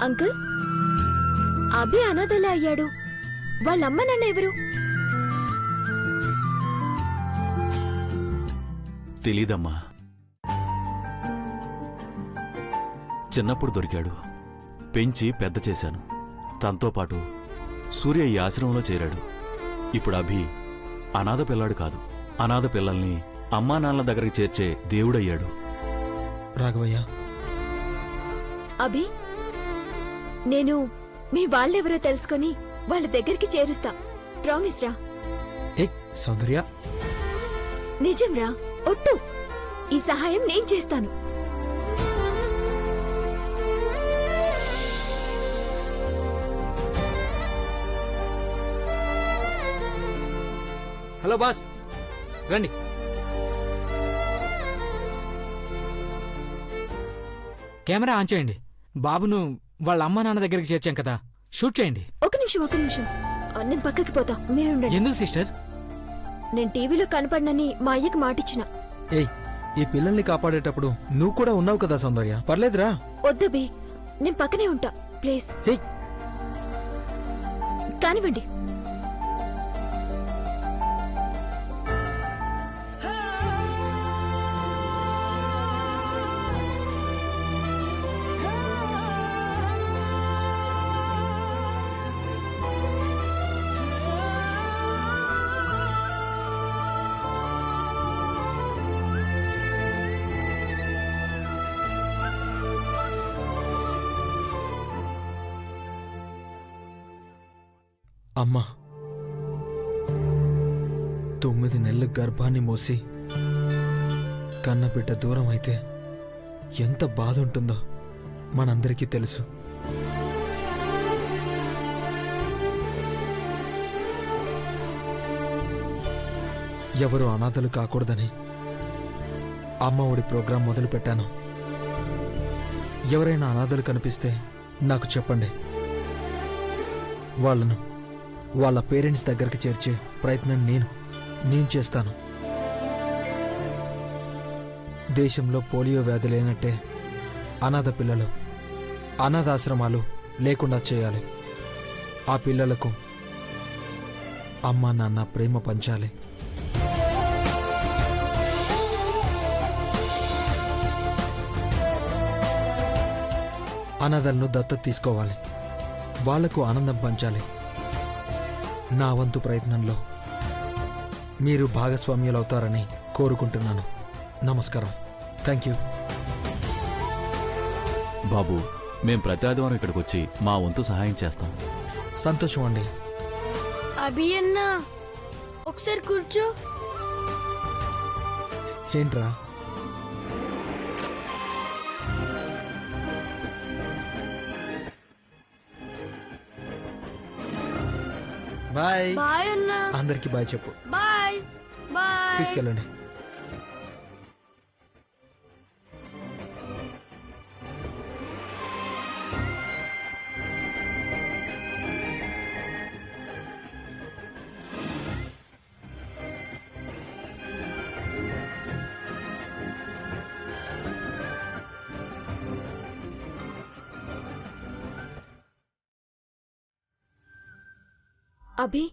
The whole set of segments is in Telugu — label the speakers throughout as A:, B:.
A: అంకుల్, అభి అనాథలా అయ్యాడు. వాళ్ళమ్మ నాన్న ఎవరు?
B: తెలీదమ్మా. చిన్నప్పుడు దొరికాడు, పెంచి పెద్ద చేశాను. తనతో పాటు సూర్య ఈ ఆశ్రమంలో చేరాడు. ఇప్పుడు అభి అనాథ పిల్లాడు కాదు, అనాథ పిల్లల్ని అమ్మా నాన్నల దగ్గరికి చేర్చే దేవుడయ్యాడు.
C: రాఘవయ్య,
A: అభి, నేను మీ వాళ్ళెవరో తెలుసుకొని వాళ్ళ దగ్గరికి చేరుస్తా. ప్రామిస్ రా.
C: ఏ సౌందర్య,
A: నిజం రా, ఒట్టు. ఈ సహాయం నేను చేస్తాను.
D: హలో బాస్, రండి. కెమెరా ఆన్ చేయండి. బాబును వాళ్ళ అమ్మా నాన్న దగ్గరికి చేర్చాం కదా, షూట్ చేయండి.
A: ఒక నిమిషం. నేను పక్కకి పోతా, మీరుండండి.
D: ఎందుకు సిస్టర్?
A: నేను టీవీలో కనపడినని మా అయ్యకి మాటిచ్చిన.
C: ఏయ్, ఈ పిల్లల్ని కాపాడేటప్పుడు నువ్వు కూడా ఉన్నావు కదా సౌందర్య, పర్లేదురా.
A: వద్దబి, నేను పక్కనే ఉంటా ప్లీజ్.
C: ఏయ్,
A: కానివ్వండి.
C: అమ్మా, 9 నెలల గర్భాన్ని మోసి కన్నబిడ్డ దూరం అయితే ఎంత బాధ ఉంటుందో మనందరికీ తెలుసు. ఎవరు అనాథలు కాకూడదని అమ్మ ఒడి ప్రోగ్రాం మొదలుపెట్టాను. ఎవరైనా అనాథలు కనిపిస్తే నాకు చెప్పండి. వాళ్ళను వాళ్ళ పేరెంట్స్ దగ్గరికి చేర్చే ప్రయత్నం నేను చేస్తాను. దేశంలో పోలియో వ్యాధి లేనట్టే అనాథ పిల్లలు, అనాథాశ్రమాలు లేకుండా చేయాలి. ఆ పిల్లలకు అమ్మా నాన్న ప్రేమ పంచాలి. అనాథలను దత్తత తీసుకోవాలి. వాళ్లకు ఆనందం పంచాలి. నా వంతు ప్రయత్నంలో మీరు భాగస్వామ్యులవుతారని కోరుకుంటున్నాను. నమస్కారం. Thank you.
B: బాబు, మేం ప్రతి ఆదివారం ఇక్కడికి వచ్చి మా వంతు సహాయం చేస్తాం.
C: సంతోషం అండి.
A: అభి అన్నా, ఒకసారి కూర్చో.
C: ఏంట్రా? బాయ్.
A: బాయ్ అన్నా.
C: అందరికి బాయ్ చెప్పు.
A: Bye bye.
C: తీసుకెళ్ళండి.
A: Abhi,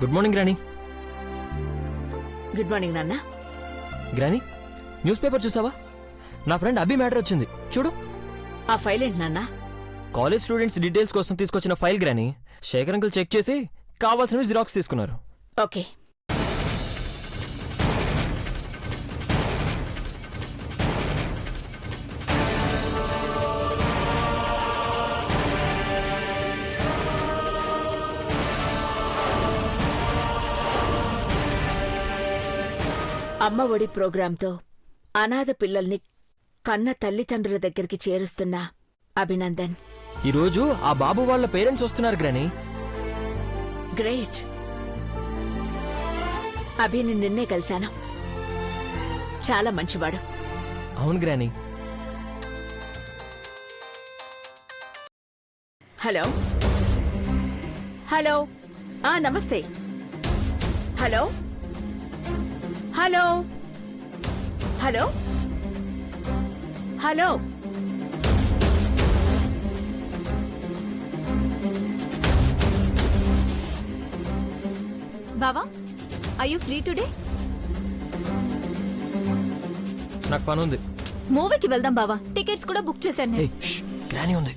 E: good morning granny.
F: Good morning నాన్న.
E: గ్రానీ, న్యూస్ పేపర్ చూసావా? నా ఫ్రెండ్ అభి మ్యాటర్ వచ్చింది చూడు.
F: ఆ ఫైల్ ఏంటి నాన్న?
E: కాలేజ్ స్టూడెంట్స్ డీటెయిల్స్ కోసం తీసుకొచ్చిన ఫైల్ గ్రానీ. శేఖర్ అంకుల్ చెక్ చేసి కావాల్సినవి జిరాక్స్ తీసుకున్నారు.
F: ఓకే. అమ్మ ఒడి ప్రోగ్రాంతో అనాథ పిల్లల్ని కన్న తల్లిదండ్రుల దగ్గరికి చేరుస్తున్న అభినందన్.
E: ఈరోజు ఆ బాబు వాళ్ళ పేరెంట్స్ వస్తున్నారు గ్రాని.
F: గ్రేట్. అభిని నిన్నే కలిశాను. చాలా మంచివాడు.
E: అవును గ్రాని.
F: హలో హలో నమస్తే. హలో హలో హలో హలో
A: బావా, ఐ యు ఫ్రీ టుడే?
E: నాకు పని ఉంది.
A: మూవీకి వెళ్దాం బావా. టికెట్స్ కూడా బుక్ చేశాను నేను.
E: గ్రాని ఉంది.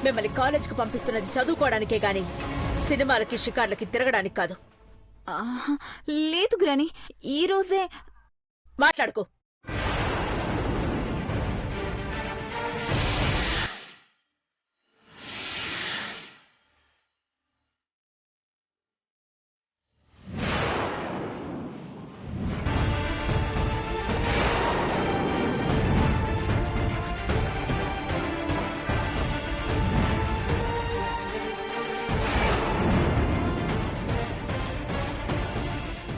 F: మిమ్మల్ని కాలేజ్కి పంపిస్తున్నది చదువుకోవడానికే గాని సినిమాలకి షికార్లకి తిరగడానికి కాదు.
A: లేదు గ్రాని, ఈ రోజే.
F: మాట్లాడుకో.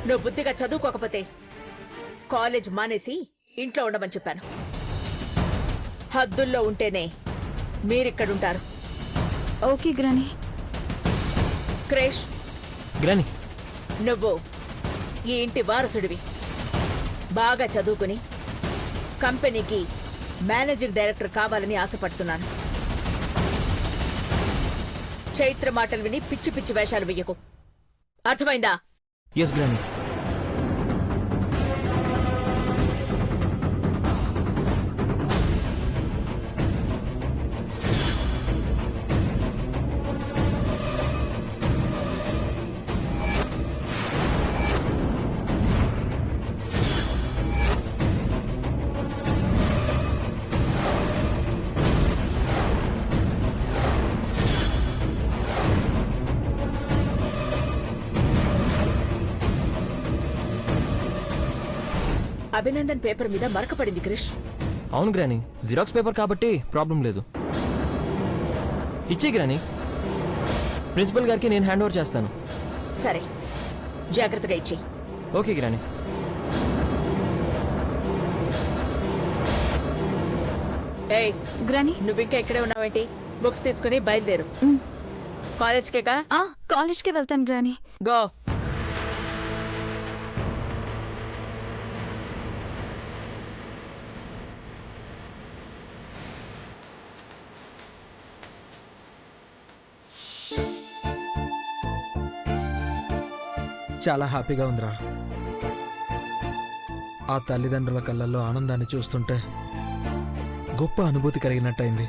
F: నువ్వు బుద్ధిగా చదువుకోకపోతే కాలేజ్ మానేసి ఇంట్లో ఉండమని చెప్పాను. హద్దుల్లో ఉంటేనే మీరిక్కడుంటారు.
A: ఓకే గ్రాని.
F: క్రేష్,
E: గ్రాని,
F: నువ్వు ఈ ఇంటి వారసుడివి. బాగా చదువుకుని కంపెనీకి మేనేజింగ్ డైరెక్టర్ కావాలని ఆశపడుతున్నాను. చైత్ర మాటలు విని పిచ్చి పిచ్చి వేషాలు వెయ్యకు. అర్థమైందా?
E: ఎస్ గ్రాని.
F: అభినందన్ పేపర్ మీద మరకపడింది క్రిష్.
E: అవును గ్రాని, జిరాక్స్ పేపర్ కాబట్టి ప్రాబ్లం లేదు. ఇచ్చే గ్రాని, ప్రిన్సిపల్ గారికి నేను హ్యాండ్ ఓవర్ చేస్తాను.
F: సరే, జాగ్రత్తగా ఇచ్చి.
E: ఓకే గ్రాని.
F: ఏయ్
A: గ్రాని,
F: నువ్వింకా ఇక్కడే ఉన్నావేంటి? బుక్స్ తీసుకుని బయలుదేరు. కాలేజ్కేగా?
A: కాలేజ్కి వెళ్తాను గ్రాని.
F: గో.
C: చాలా హ్యాపీగా ఉందిరా. ఆ తల్లిదండ్రుల కళ్ళల్లో ఆనందాన్ని చూస్తుంటే గొప్ప అనుభూతి కలిగినట్టయింది.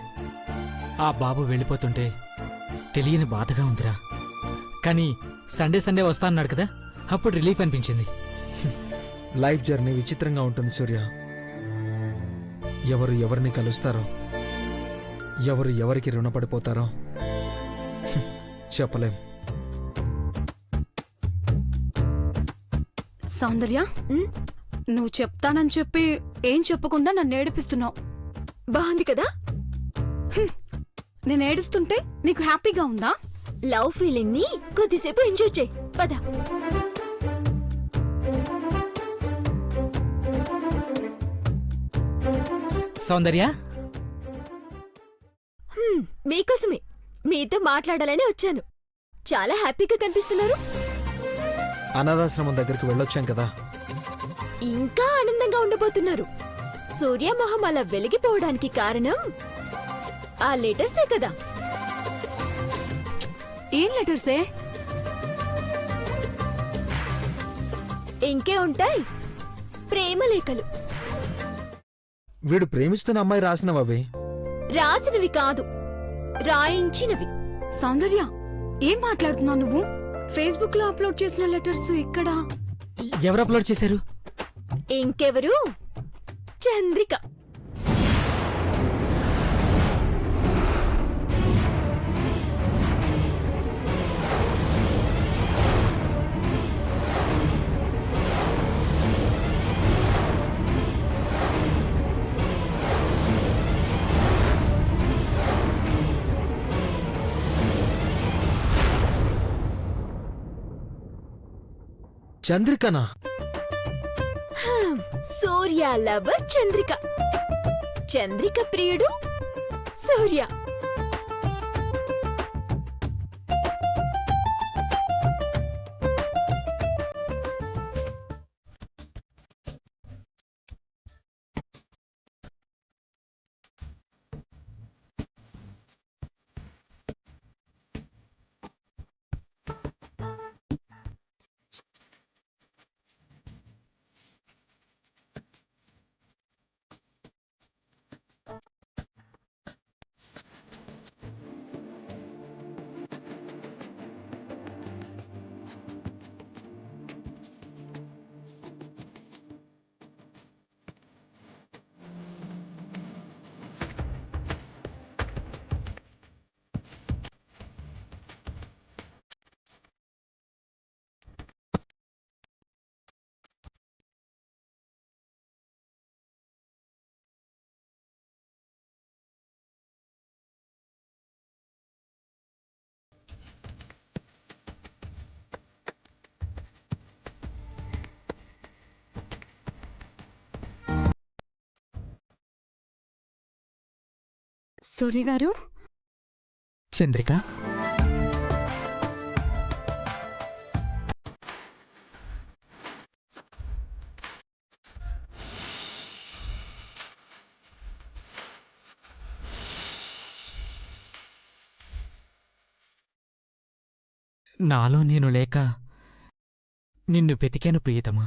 D: ఆ బాబు వెళ్ళిపోతుంటే తెలియని బాధగా ఉందిరా. కానీ సండే సండే వస్తా అన్నాడు కదా, అప్పుడు రిలీఫ్ అనిపించింది.
C: లైఫ్ జర్నీ విచిత్రంగా ఉంటుంది సూర్య. ఎవరు ఎవరిని కలుస్తారో, ఎవరు ఎవరికి రుణపడిపోతారో చెప్పలేం.
G: సౌందర్య, నువ్వు చెప్తానని చెప్పి ఏం చెప్పకుండా నన్ను ఏడిపిస్తున్నావు.
A: బాగుంది కదా?
G: నేను ఏడుస్తుంటే నీకు హ్యాపీగా ఉందా?
A: లవ్ ఫీలింగ్ ని కొద్దిసేపు ఎంజాయ్ చేయి. పద.
D: సౌందర్య,
A: మీకోసమే, మీతో మాట్లాడాలని వచ్చాను. చాలా హ్యాపీగా కనిపిస్తున్నారు.
C: అనాథాశ్రమం దగ్గరికి వెళ్ళొచ్చాం కదా.
A: ఇంకా ఆనందంగా ఉండబోతున్నారు. సూర్య మొహం అలా వెలిగిపోవడానికి కారణం ఆ లెటర్సే కదా.
G: ఏం లెటర్సే?
A: ఇంకే ఉంటాయి, ప్రేమలేఖలు.
C: వీడు ప్రేమిస్తున్న అమ్మాయి రాసినవి.
A: రాసినవి కాదు, రాయించినవి.
G: సౌందర్య, ఏం మాట్లాడుతున్నావు నువ్వు? ఫేస్బుక్ లో అప్లోడ్ చేసిన లెటర్స్ ఇక్కడ.
D: ఎవరు అప్లోడ్ చేశారు?
A: ఇంకెవరు? చంద్రిక.
C: చంద్రికనా?
A: సూర్య లవర్ చంద్రిక. చంద్రిక ప్రియుడు సూర్య.
G: సూర్య గారు,
D: చంద్రిక, నాలో నేను లేక నిన్ను వెతికాను ప్రియతమా.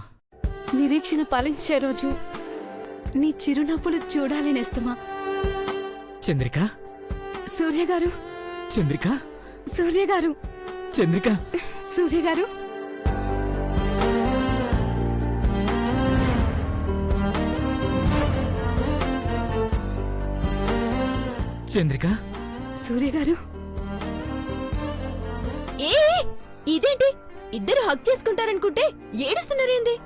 G: నిరీక్షణ ఫలించే రోజు నీ చిరునవ్వులు చూడాలి నేస్తమా.
D: చంద్రిక,
G: సూర్య గారు,
D: చంద్రిక,
G: సూర్య గారు,
D: చంద్రిక.
G: సూర్య గారు.
D: చంద్రిక,
G: సూర్య గారు.
A: ఏ ఇదేంటి? ఇద్దరు హగ్ చేసుకుంటారనుకుంటే ఏడుస్తున్నారేంది?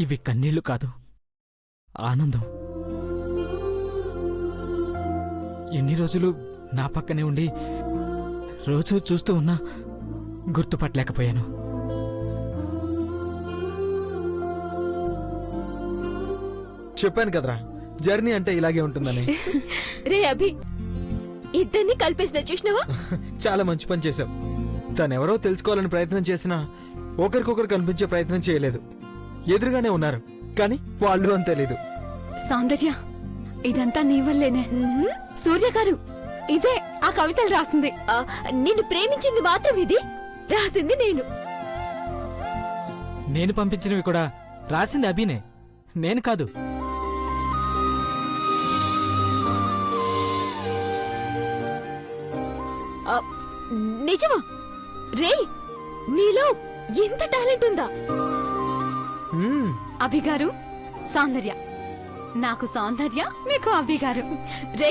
D: ఇవి కన్నీళ్లు కాదు, ఆనందం. ఎన్ని రోజులు నా పక్కనే ఉండి రోజు చూస్తూ ఉన్నా గుర్తుపట్టలేకపోయాను.
C: చెప్పాను కదరా, జర్నీ అంటే ఇలాగే ఉంటుందని.
A: రే అభి, ఇద్దరిని కలిపేసిన చూసినావా?
C: చాలా మంచి పని చేశావు. తనెవరో తెలుసుకోవాలని ప్రయత్నం చేసినా ఒకరికొకరు కనిపించే ప్రయత్నం చేయలేదు. ఎదురుగానే ఉన్నారు, కానీ వాళ్ళు అని తెలీదు.
G: సౌందర్య, ఇదంతా నీ వల్లేనే. సూర్య గారు, ఇదే ఆ కవితలు రాసింది.
A: నిన్ను ప్రేమించింది మాత్రం ఇది, రాసింది నేను.
D: నేను పంపించినవి కూడా రాసింది అభినే, నేను కాదు.
A: నిజమా? రే, నీలో ఎంత టాలెంట్ ఉందా?
C: మ్మ్.
G: అభి గారు, సౌందర్య. నాకు సౌందర్య, మీకు అభి గారు.
A: రే,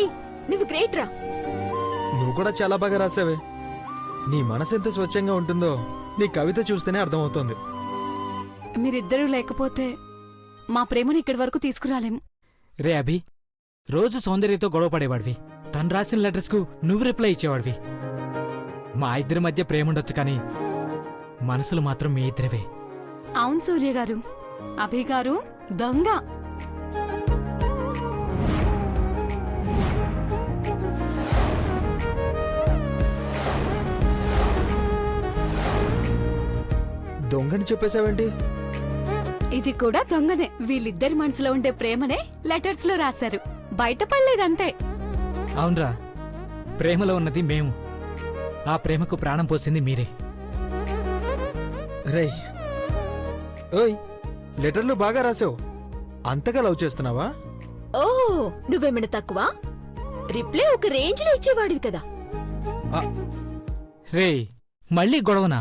A: నువ్వు గ్రేట్ రా.
C: నువ్వు కూడా చాలా బాగా రాసావే. నీ మనసు ఎంత స్వచ్ఛంగా ఉంటుందో నీ కవిత చూస్తేనే అర్థమవుతోంది.
G: మీరిద్దరూ లేకపోతే మా ప్రేమను ఇక్కడి వరకు తీసుకురాలేము.
D: రే అభి, రోజు సౌందర్యతో గొడవ పడేవాడివి. తను రాసిన లెటర్స్కు నువ్వు రిప్లై ఇచ్చేవాడివి. మా ఇద్దరి మధ్య ప్రేముండొచ్చు కానీ మనసులు మాత్రం మీ ఇద్దరివే.
G: అవును సూర్య గారు. అభి గారు దొంగ.
C: దొంగని చెప్పేశావేంటి?
G: ఇది కూడా దొంగనే. వీళ్ళిద్దరి మనసులో ఉండే ప్రేమనే లెటర్స్ లో రాశారు. బయటపడలేదంతే.
D: అవునరా, ప్రేమలో ఉన్నది మేము, ఆ ప్రేమకు ప్రాణం పోసింది మీరే.
C: రేయ్, ఓయ్, లెటర్లు బాగా రాసావు. అంతగా లవ్ చేస్తున్నావా?
A: ఓ, నువ్వేమైనా తక్కువ? రిప్లై ఒక రేంజ్ లో ఇచ్చేవాడివి కదా.
D: రేయ్ మళ్ళీ గొడవనా?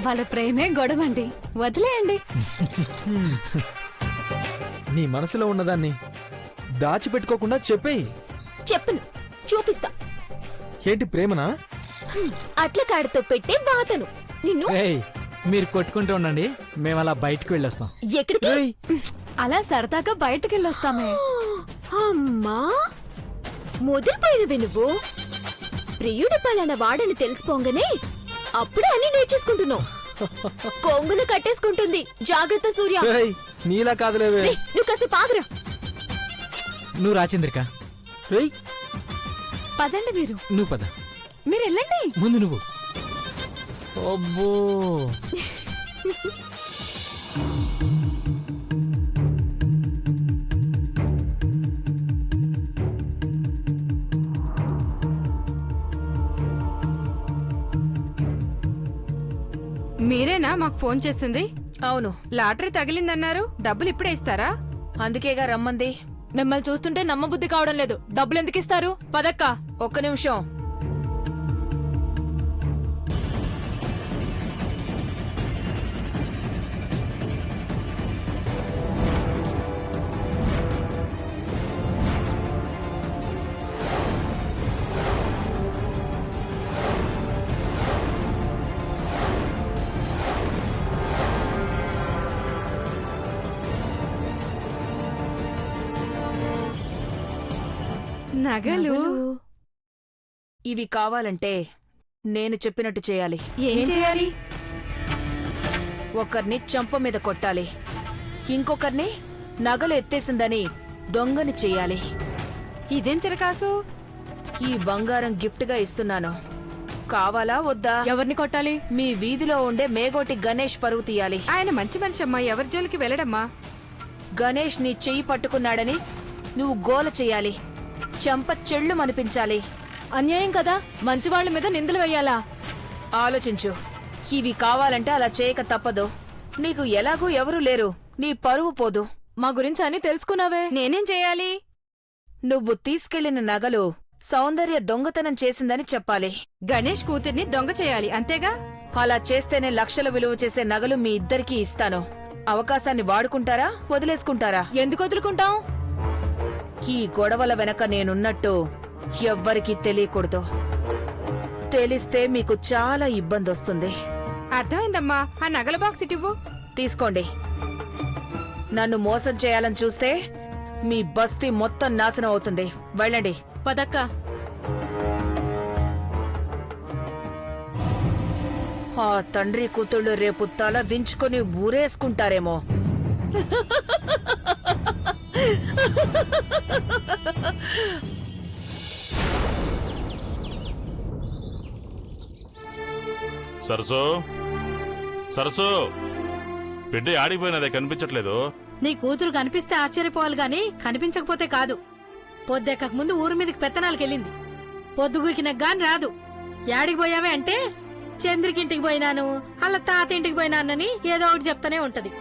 G: వాళ్ళ ప్రేమే గొడవండి, వదిలేయండి.
C: నీ మనసులో ఉన్నదాన్ని దాచిపెట్టుకోకుండా చెప్పేయి.
A: చెప్పను, చూపిస్తా.
C: ఏంటి ప్రేమనా?
A: అట్ల కాడతో పెట్టే వాతను నిన్ను.
D: రేయ్ మీరు కొట్టుకుంటూ ఉండండి, మేము అలా బయటికి వెళ్ళొస్తాం.
A: ఎక్కడికి?
C: ఏయ్,
G: అలా సరదాగా బయటకెళ్ళొస్తామే.
A: అమ్మా, ముదిరిపోయినవి నువ్వు. ప్రియుడి పలానా వాడని తెలిసిపోగానే అప్పుడే అన్ని నేర్చేసుకుంటున్నావు. కొంగును కట్టేసుకుంటుంది. జాగ్రత్త సూర్య.
C: ఏయ్, నీలా కాదులేవే.
A: రేయ్, నువ్వు కాసేపు ఆగురా.
D: నువ్వు రాచంద్రిక,
C: రేయ్,
G: పదండి మీరు,
D: నువ్వు పద.
G: మీరు వెళ్ళండి.
D: ముందు నువ్వు.
C: అబ్బో.
H: మీరేనా మాకు ఫోన్ చేసింది?
F: అవును,
H: లాటరీ తగిలిందన్నారు. డబ్బులు ఇప్పుడే ఇస్తారా?
F: అందుకేగా రమ్మంది.
I: మిమ్మల్ని చూస్తుంటే నమ్మబుద్ధి కావడం లేదు. డబ్బులు ఎందుకు ఇస్తారు? పదక్కా.
F: ఒక్క నిమిషం.
H: నగలు
F: ఇవి కావాలంటే నేను చెప్పినట్టు చేయాలి.
H: ఏం చేయాలి?
F: ఒకర్ని చెంప మీద కొట్టాలి, ఇంకొకర్ని నగలు ఎత్తేసిందని దొంగని చెయ్యాలి.
H: ఇదేం తిరకాసు?
F: ఈ బంగారం గిఫ్ట్గా ఇస్తున్నాను. కావాలా వద్దా?
I: ఎవరిని కొట్టాలి?
F: మీ వీధిలో ఉండే మేగోటి గణేష్ పరువు తీయాలి.
H: ఆయన మంచి మనిషి అమ్మా, ఎవరి జోలికి వెళ్ళడమ్మా.
F: గణేష్ నీ చెయ్యి పట్టుకున్నాడని నువ్వు గోల చెయ్యాలి. చెంప చెళ్ళు మనిపించాలి.
I: అన్యాయం కదా, మంచి వాళ్ళ మీద నిందలు వేయాలా?
F: ఆలోచించు. ఇవి కావాలంటే అలా చేయక తప్పదు. నీకు ఎలాగూ ఎవరూ లేరు, నీ పరువు పోదు.
I: మా గురించి అని తెలుసుకున్నావే.
H: నేనేం చేయాలి?
F: నువ్వు తీసుకెళ్లిన నగలు సౌందర్య దొంగతనం చేసిందని చెప్పాలి.
H: గణేష్ కూతుర్ని దొంగ చేయాలి, అంతేగా?
F: అలా చేస్తేనే లక్షల విలువ చేసే నగలు మీ ఇద్దరికీ ఇస్తాను. అవకాశాన్ని వాడుకుంటారా, వదిలేసుకుంటారా?
I: ఎందుకు వదులుకుంటాం?
F: ఈ గొడవల వెనక నేనున్నట్టు ఎవ్వరికీ తెలియకూడదు. తెలిస్తే మీకు చాలా ఇబ్బందొస్తుంది.
H: అర్థమైందమ్మా. ఆ నగల బాక్స్ ఇటివ్వు.
F: తీసుకోండి. నన్ను మోసం చేయాలని చూస్తే మీ బస్తీ మొత్తం నాశనం అవుతుంది. వెళ్ళండి.
I: పదక్కా.
F: ఆ తండ్రి కూతుళ్ళు రేపు తల దించుకొని ఊరేసుకుంటారేమో.
J: సరసు, సరసు, బిడ్డ ఆడిపోయినదే కనిపించట్లేదు.
K: నీ కూతురు కనిపిస్తే ఆశ్చర్యపోవాలి గాని కనిపించకపోతే కాదు. పొద్దెక్కక ముందు ఊరి మీదకి పెత్తనాలకెళ్ళింది. పొద్దుగూకినకు గాని రాదు. యాడికి పోయావే అంటే చంద్రికింటికి పోయినాను, అలా తాత ఇంటికి పోయినానని ఏదో ఒకటి చెప్తానే ఉంటది.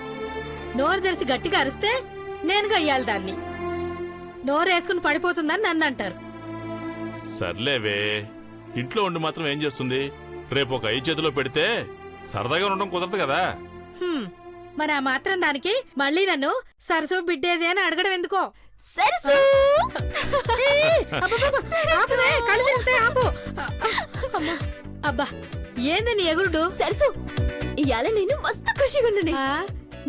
K: నోరు తెరిచి గట్టిగా అరిస్తే నేను గయ్యాలి దాన్ని. నోరేసుకుని పడిపోతుందని నన్ను అంటారు.
J: సర్లేవే, ఇంట్లో ఉండి మాత్రం ఏం చేస్తుంది? రేపు ఒక ఐదు చేతిలో పెడితే సరదాగా ఉండడం కుదరదు కదా.
K: మరి ఆ మాత్రం దానికి మళ్ళీ నన్ను సరసు బిడ్డేది అని అడగడం ఎందుకో?
A: సరసు!
K: ఆపువే, కళ్ళు తిరుగుతాయి, ఆపు. అమ్మా, అబ్బా ఏంది నీ ఎగురుడు?
A: సరసు, ఇవాళ నేను మస్తు ఖుషిగా ఉన్నానే.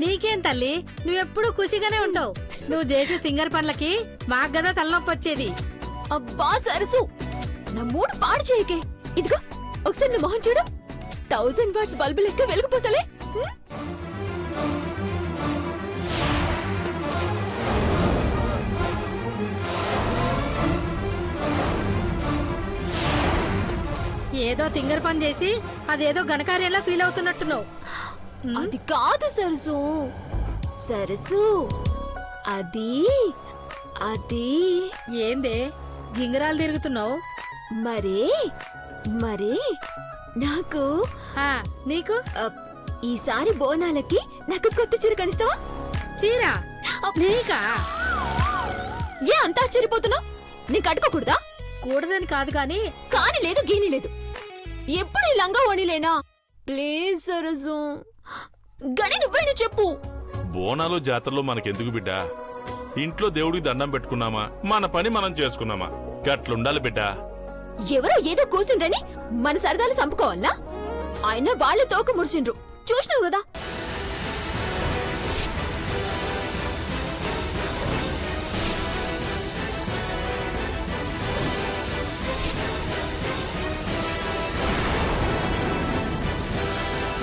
K: నీకేం తల్లి, నువ్వెప్పుడు ఖుషిగానే ఉంటావు. నువ్వు చేసే తింగర్ పనులకి మాకు గదా తలనొప్పి వచ్చేది.
A: అబ్బా సరసు, నా మూడు పాడు చేయకే. ఇదిగో ఒకసారి నా మొహం చూడు. 1000 వాట్స్ బల్బు లెక్క వెలిగిపోతలే.
K: ఏదో తింగర్ పని చేసి అదేదో ఘనకార్యంలా ఫీల్ అవుతున్నట్టున్నావు.
A: అది కాదు సరసు. సరసు, అది అది
K: ఏందే గింగరాలు తిరుగుతున్నావు?
A: మరే మరే నాకు
K: నీకు
A: ఈసారి బోనాలకి నాకు కొత్త చీర కనిస్తావా?
K: చీర నీకా?
A: ఏ అంత ఆశ్చర్యపోతున్నావు? నేను కట్టుకోకూడదా?
K: కూడదని కాదు కాని
A: కాని లేదు గీని లేదు. ఎప్పుడు ఈ లంగా ఓణిలేనా? ప్లీజ్ సరసు, గడి నువ్వైనా చెప్పు.
J: బోనాలు జాతరలో మనకెందుకు బిడ్డ? ఇంట్లో దేవుడికి దండం పెట్టుకున్నామా, మన పని మనం చేసుకున్నామా, గట్లుండాలి బిడ్డ.
A: ఎవరో ఏదో కూసిండ్రని మన సరదాలు చంపుకోవాలా? ఆయన వాళ్ళ తోక ముడిచిండ్రు, చూసినావు కదా.